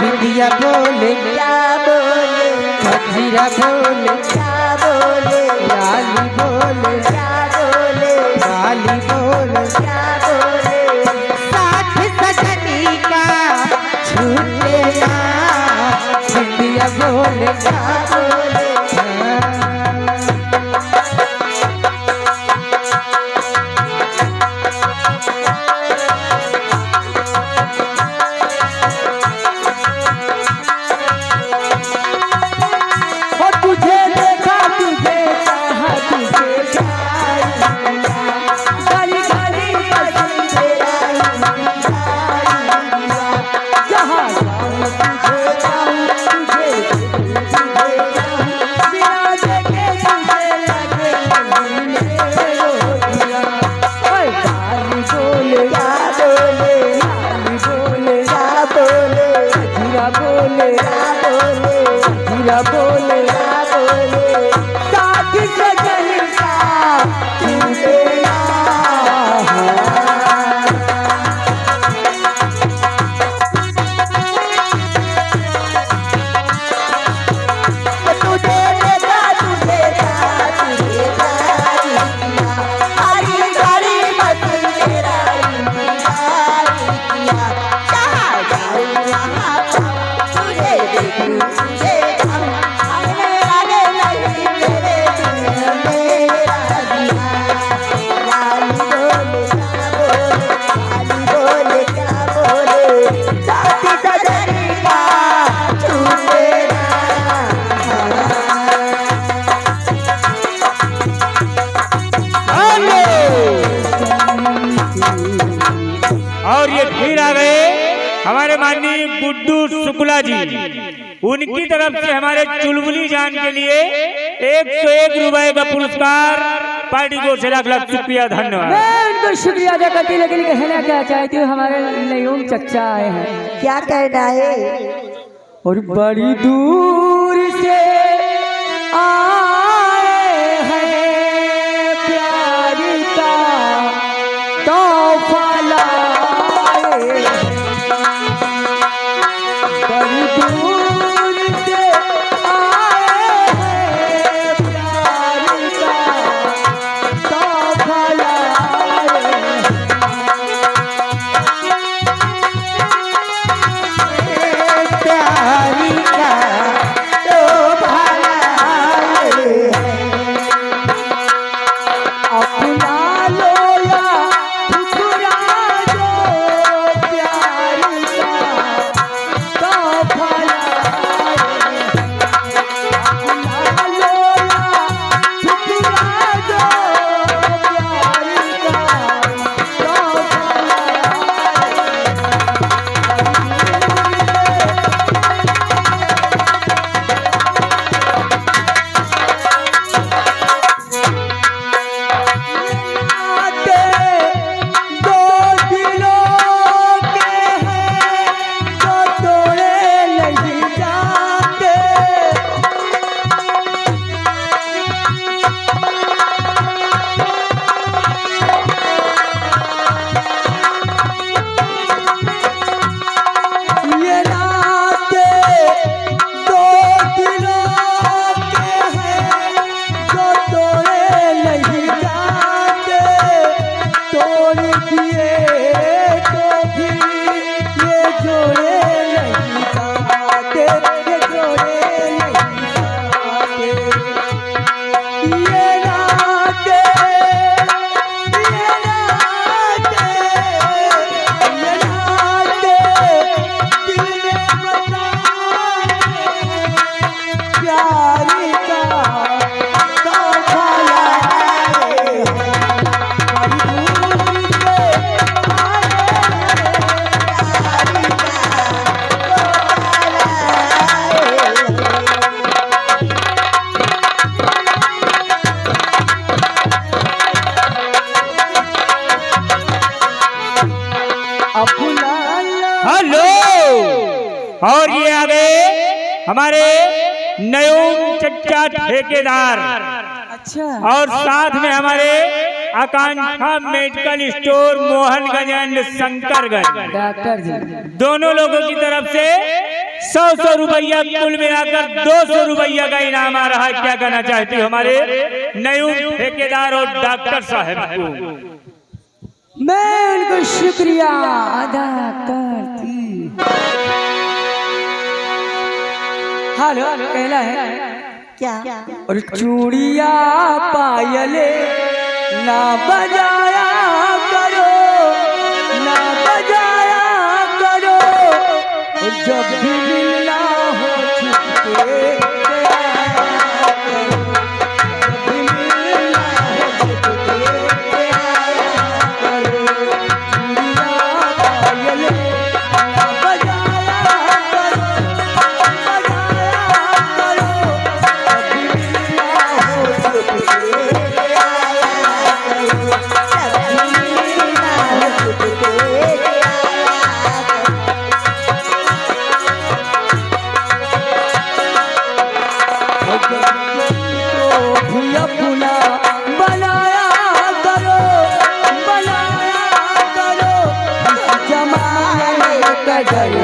बिंदिया बोले क्या बोले, खजीरा बोले क्या बोले, लाली बोले क्या बोले, लाली बोले क्या बोले, साथ सजनी का छूटे ना, बिंदिया बोले क्या बोले। और ये फिर आ गए हमारे माननीय गुड्डू शुक्ला जी, उनकी तरफ से हमारे चुलबुली जान के लिए 101 रुपए का पुरस्कार पार्टी को से लाख लाख शुक्रिया, धन्यवाद। मैं उनको शुक्रिया अदा करती, लेकिन कहना क्या चाहती हूँ, हमारे नयूम चच्चा आए हैं। क्या कहना है? और बड़ी दूर से आए हैं प्यार का तोहफा लाए, बड़ी दूर से आए हैं प्यार का तोहफा लाए, प्यारी का तो भला अपना लोला ठुकरा दो, प्यार का तोहफा लाए, अपना लोला ठुकरा दो, प्यार का तोहफा और ये आ गए हमारे नयूम चच्चा ठेकेदार, अच्छा, और साथ में हमारे Akanksha medical store Mohanganj and Shankarganj, doctor ji, दोनों लोगों की तरफ से 100 रुपया कुल मिलाकर 200 रुपया का इनाम आ रहा है। क्या कहना चाहती हो हमारे नयूम ठेकेदार और डॉक्टर साहब को? मैं उनको शुक्रिया अदा करती। हेलो कहला है क्या और चूड़िया पायले ना बजाया करो, ना बजाया करो, और जब भी मिलना हो छुपके से आया करो, जब भी मिलना हो छुपके से आया करो। चूड़िया पायले ना बजाया करो, बजाया करो, जब भी मिलना हो छुपके से आया करो, जब भी मिलना हो छुपके से आया करो। तो भी अपना बनाया करो, बनाया करो, जमाने का डर